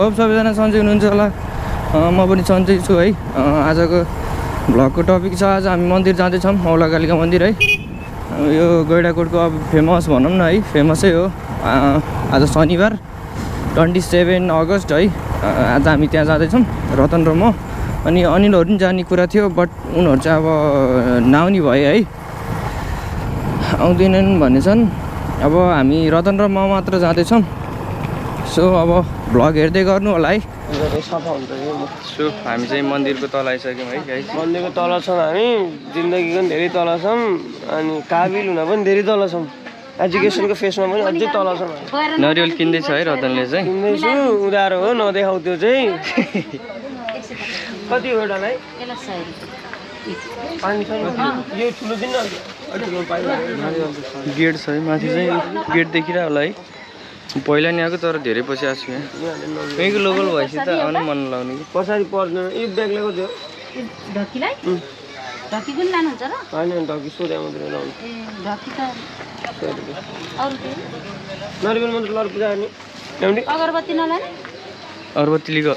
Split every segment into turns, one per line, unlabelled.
Hope सबैजना सन्चै हुनुहुन्छ होला। म पनि सन्चै छु है। आजको भ्लगको टपिक छ, आज हामी मन्दिर जाँदैछौँ, मौलाकालिका मन्दिर है। यो गैंडाकोटको अब फेमस भनौँ न है, फेमसै हो। आज शनिबार 27 अगस्त है। आज हामी त्यहाँ जाँदैछौँ, रतन र म। अनि अनिलहरू पनि जाने कुरा थियो, बट उनीहरू चाहिँ अब नआउने भए है, आउँदैनन् भनेछन्। अब हामी रतन र म मात्र जाँदैछौँ। सो अब भ्लग हेर्दै गर्नु होला है।
सफा हुन्छ
सो हामी चाहिँ मन्दिरको तल आइसक्यौँ है गाइस।
मन्दिरको तल छौँ हामी, जिन्दगीको पनि धेरै तल छौँ, अनि काबिल हुन पनि धेरै तल छौँ, एजुकेसनको फेसमा पनि अझै तल छौँ।
नरिवल किन्दैछ है रतनले चाहिँ।
किन्दैछु, उधारो हो, नदेखाउ त्यो चाहिँ। कति हो एउटालाई? यो ठुलो दिन
गेट छ है माथि चाहिँ, गेट देखिरह होला है। पहिला नि आएको तर धेरै पछि आएको छु यहाँ। यहीँको लोकल भएपछि त आउनु मन लाग्ने कि
पछाडि पर्दैन। यो ब्यागलाई कति हो?
ढक्कीलाई ढक्की पनि लानुहुन्छ र?
होइन ढक्की सोध्या मात्रै लाउनु।
ए ढक्की त अरू के
नरिवल मात्रै लर पूजा गर्ने ल्याउने।
अगरबत्ती नलाने?
अगरबत्ती लिएको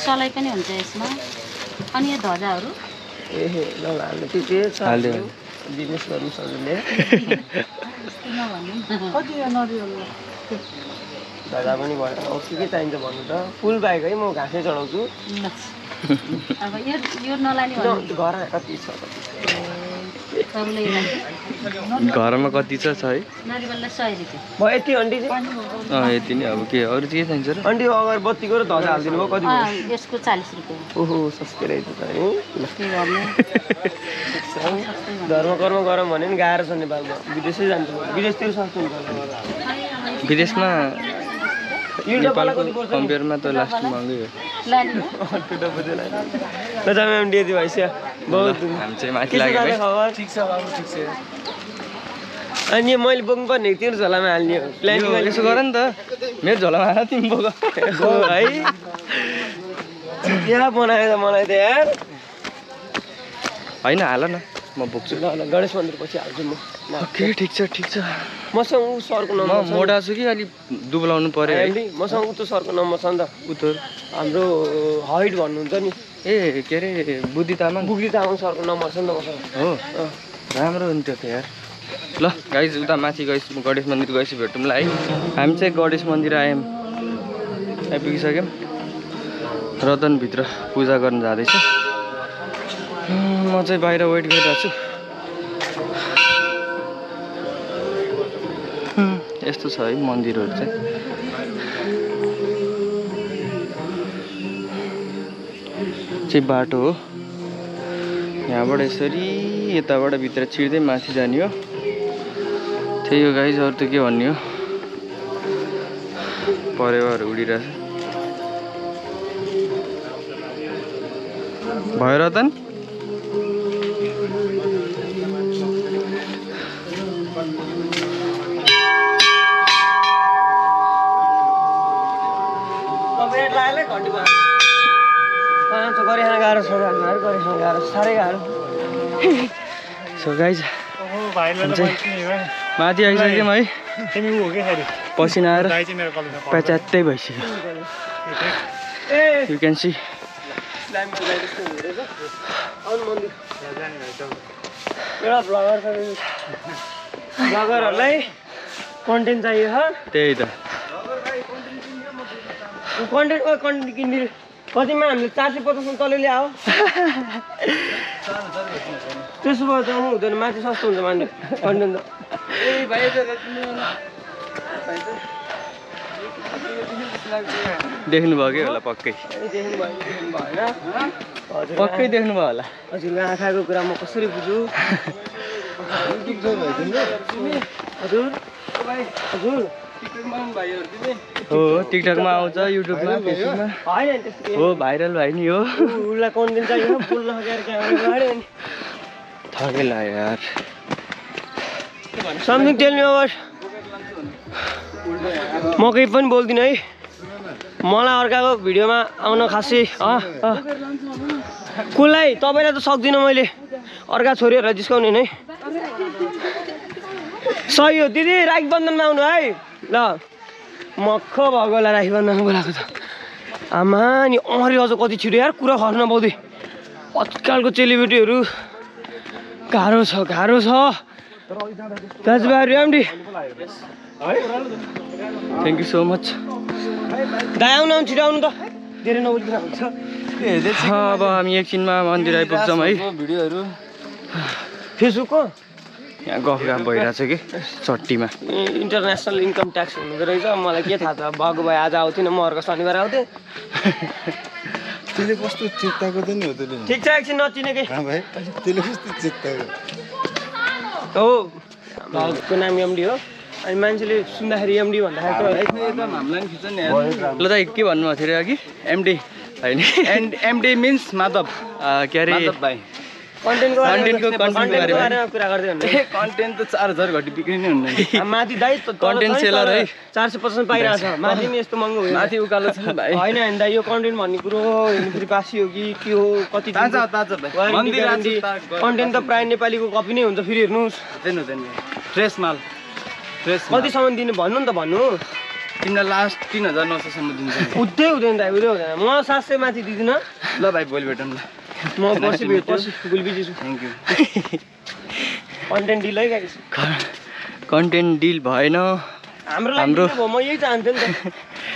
सलाई पनि हुन्छ यसमा। अनि यो ध्वजाहरू
ए नलाल्नु, के छ
हालिदियो।
बिजनेस गर्नु सजिलो।
कति नरिवल
ध्वजा पनि भयो, के चाहिन्छ भन्नु त? फुल बाहेक है, म घाँसै चढाउँछु।
अब यो नलाने
घर कति छ?
घरमा कति छ है?
नरिवललाई 100 रुपियाँ
म यति अन्डी चाहिँ
यति नै। अब के अरू चाहिँ के चाहिन्छ र?
अन्डी अगरबत्तीको र ध्वजा हालिदिनु भयो, कति भयो?
यसको 40 रुपियाँ।
ओहो सस्तै रहेछ त है।
के गर्ने?
धर्म कर्म गरौँ भने नि गाह्रो छ नेपालमा, विदेशै जान्छु। विदेशतिर सस्तो हुन्छ।
विदेशमा नेपालको कम्पेयरमा त लास्ट महँगै हो।
दिदी भइसक्यो बहुत।
हामी चाहिँ माथि लाग्यो है।
ठिक छ बाबु, ठिक छ। अनि मैले बोक्नु पर्ने तिम्रो झोलामा हाल्ने हो। प्लानिङ
यसो गर नि त, मेरो झोलामा हाल तिमी बोक
है। क्या बनायो त मलाई त यार।
होइन हाल न, म बोक्छु।
ल ल गणेश मन्दिर पछि हाल्छु म।
ओके ठिक छ ठिक छ।
मसँग ऊ सरको नम्बर छ।
मोटा छु कि अलिक दुब्लाउनु पर्यो है।
मसँग ऊ त सरको नम्बर छ नि त।
ऊ त
हाम्रो हाइट भन्नुहुन्छ नि।
ए के अरे बुद्धि तामाङ।
बुद्धि तामाङ सरको नम्बर छ नि त मसँग।
हो राम्रो हुन्थ्यो त यार। ल गाइज उता माथि गएपछि गणेश मन्दिर गएपछि भेटौँला है। हामी चाहिँ गणेश मन्दिर आइपुगिसक्यौँ। रतनभित्र पूजा गर्न जाँदैछु। म चाहिँ बाहिर वेट गरिरहेको छु। यस्तो छ है मन्दिरहरू चाहिँ। चाहिँ बाटो हो, यहाँबाट यसरी यताबाट भित्र छिर्दै माथि जाने हो। त्यही हो गाइज, अरू त के भन्ने हो। परेवाहरू उडिरहेछ। भयो रतन?
गरिखान गाह्रो छ, गरिखान गाह्रो, साह्रै गाह्रो।
सो गाइज माथि आइसक्यौँ है। पसिना आएर प्याच्यात्तै भइसक्यो। You can see.
एउटा भ्लगर छ, भ्लगरहरूलाई कन्टेन्ट चाहियो छ।
त्यही त
कन्टेन्ट किनिदिनु। कतिमा हामीले 450 तल ल्याऊ। त्यसो भए त हुँदैन, माथि सस्तो हुन्छ मान्छे कन्टेन्ट त।
देख्नुभयो कि होला पक्कै, पक्कै देख्नुभयो होला।
हजुरको आँखाको कुरा म कसरी बुझ्छु? हजुर हजुर
हो टिकटकमा आउँछ, युट्युबमा, फेसबुकमा। हो भाइरल भाइ नि हो।
उसलाई कन्टेन्ट चाहियो, बोल्न सकेर क्यामेरा नि
थकै लाग्यो यार।
Something tell me about. म केही पनि बोल्दिनँ है। मलाई अर्काको भिडियोमा आउन खासै कसलाई तपाईँलाई त सक्दिनँ मैले। अर्का छोरीहरूलाई जिस्काउने है। सही हो दिदी, राखी बन्धनमा आउनु है। ल मख भएकोलाई राखी बन्धनमा बोलाएको त। आमा नि अरे अझ कति छिटो यार कुरा खर्न नपाउँदै आजकलको चेलिबेटीहरू गाह्रो छ दाजुभाइहरू MD
thank you so much
दाइ आउनु छिटो आउनु त धेरै नबुझ्नु हुन्छ
अब हामी एकछिनमा मन्दिर आइपुग्छौँ है
भिडियोहरू फेसबुकको
यहाँ गफ भइरहेछ कि चट्टीमा
इन्टरनेसनल इन्कम ट्याक्स हुँदो रहेछ मलाई के थाहा छ भएको भए आज आउँथिनँ म अर्को शनिबार आउँथेँ
त्यसले कस्तो चित्ताको त नि हो त्यसले
ठिक छ एकछिन नचिनेकै
भाइ त्यसले कस्तो चित्ताको
हो भाउको नाम एमडी हो अनि मान्छेले सुन्दाखेरि एमडी भन्दाखेरि
ल दाइ के भन्नुभएको थियो अघि एमडी होइन
एमडी मिन्स माधव
के अरे
भाइ
कन्टेन्टको बारेमा कुरा गर्दै हुनु
कन्टेन्ट त 4000 घटी बिक्री नै हुन्न
माथि दाइ
कन्टेन्ट सेलर है
400% पाइरहेछ माथि नि यस्तो महँगो होइन
माथि उकालो छ भाइ
होइन होइन दाइ यो कन्टेन्ट भन्ने कुरो फेरि बासी हो कि के हो कति
ताजा भाइ मन्दिर
कन्टेन्ट त प्राय नेपालीको कपी नै हुन्छ फेरि हेर्नुहोस्
हुँदैन फ्रेस माल फ्रेस
कतिसम्म दिनु भन्नु नि त भन्नु
तिमीलाई लास्ट 3900 सम्म दिन्छ
उठ्दै हुँदैन दाइ हुँदैन म 700 माथि दिदिनँ
ल भाइ भोलि भेटौँ ल
म पछि भेट्छु गुल्बी छु
थ्याङ्क यू
कन्टेन्ट डिल है गाइस
कन्टेन्ट डिल भएन
हाम्रो म यही चाहन्थेँ नि त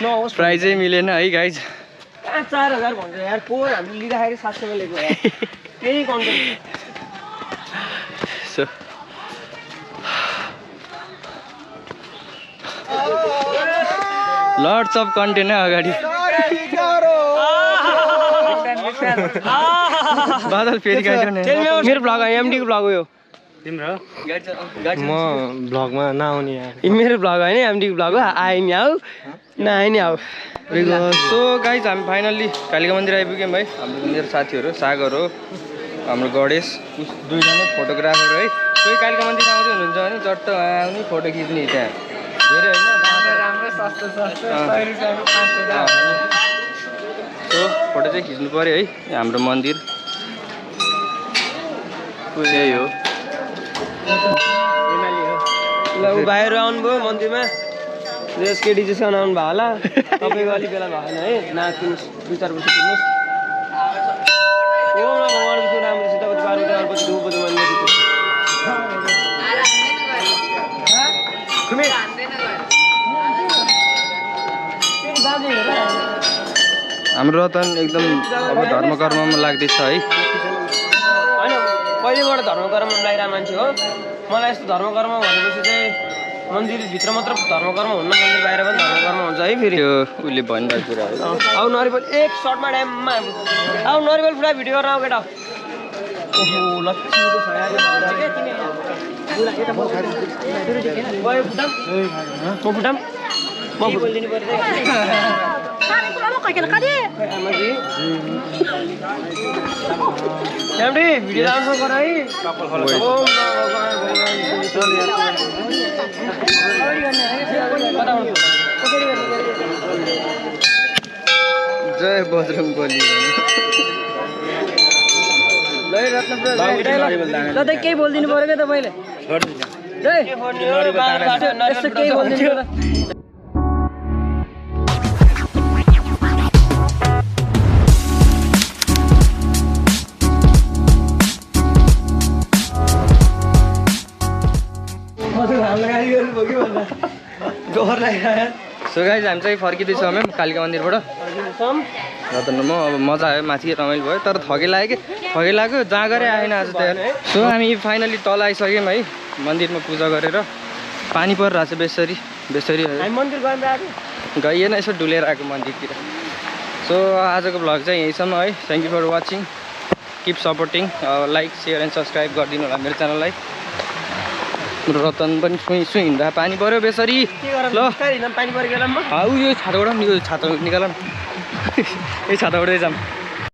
नहोस्
प्राइजै मिलेन है गाइज
कहाँ 4000 भन्छ यार को हामीले लिँदाखेरि 700 मा लिएको यार त्यही content
so lots of content है अगाडि बादल फेरि गयो
मेरो ब्लग हो एमडीको ब्लग हो यो
तिम्रो
म ब्लगमा नआउने यार मेरो ब्लग होइन एमडीको ब्लग हो आए नि आऊ नआए नि आऊ
सो गाइज हामी फाइनल्ली कालिका मन्दिर आइपुग्यौँ है हाम्रो मेरो साथीहरू सागर हो हाम्रो गणेश दुईजना फोटोग्राफर है कोही कालिका मन्दिर आउँदै हुनुहुन्छ भने चट्ट आउने फोटो खिच्ने त्यहाँ धेरै होइन
राम्रो सस्तो
सो फोटो चाहिँ खिच्नु पऱ्यो है हाम्रो मन्दिर यही हो
ल ऊ भाइहरू आउनुभयो मन्दिरमा जेस केटी जेसँग आउनु भयो होला तपाईँको अलिक बेला भएन है नाकिनुहोस् 2-4 वर्ष किन्नुहोस् भगवान् विष्णु राम्रो सीतापति पार्वती अर्पति धुपति मन्दिर
हाम्रो रतन एकदम अब धर्म कर्ममा लाग्दैछ है
होइन पहिलेबाट धर्म कर्ममा लागिरहेको मान्छे हो मलाई यस्तो धर्म कर्म भनेपछि चाहिँ मन्दिरभित्र मात्र धर्म कर्म हुन्न मन्दिर बाहिर पनि धर्म कर्म हुन्छ है फेरि
त्यो उसले भनिरहेको कुरा हो
आऊ नरिवल एक सर्टमा ड्याममा आऊ नरिवल पुरा भिडियो गर्न आऊ केटा ओहो लक्ष्मीको छ यार म फुटाम म बोलिदिनु पर्यो आमाजी एमडी भिडियो राम्रो गर है ओम
जय बजरङ बली
केही बोलिदिनु पर्यो क्या तपाईँले यस्तो केही बोलिदिनु
सो गाइज हामी चाहिँ फर्किँदैछौँ हामी कालिका मन्दिरबाट रतन म अब मजा आयो माथि रमाइलो भयो तर थके लाग्यो जहाँ गरे आएन आज त यार सो हामी फाइनली तल आइसक्यौँ है मन्दिरमा पूजा गरेर पानी परिरहेको छ बेसरी
मन्दिर
गइएन यसो डुलेर आएको मन्दिरतिर सो आजको भ्लग चाहिँ यहीँसम्म है thank you for watching keep supporting like share and subscribe गरिदिनु होला मेरो च्यानललाई रतन पनि सुई हिँड्दा पानी पऱ्यो बेसरी ल
पानी परेको
यो छाताबाट यो छाता निकाल न यही छाताबाटै जाऊँ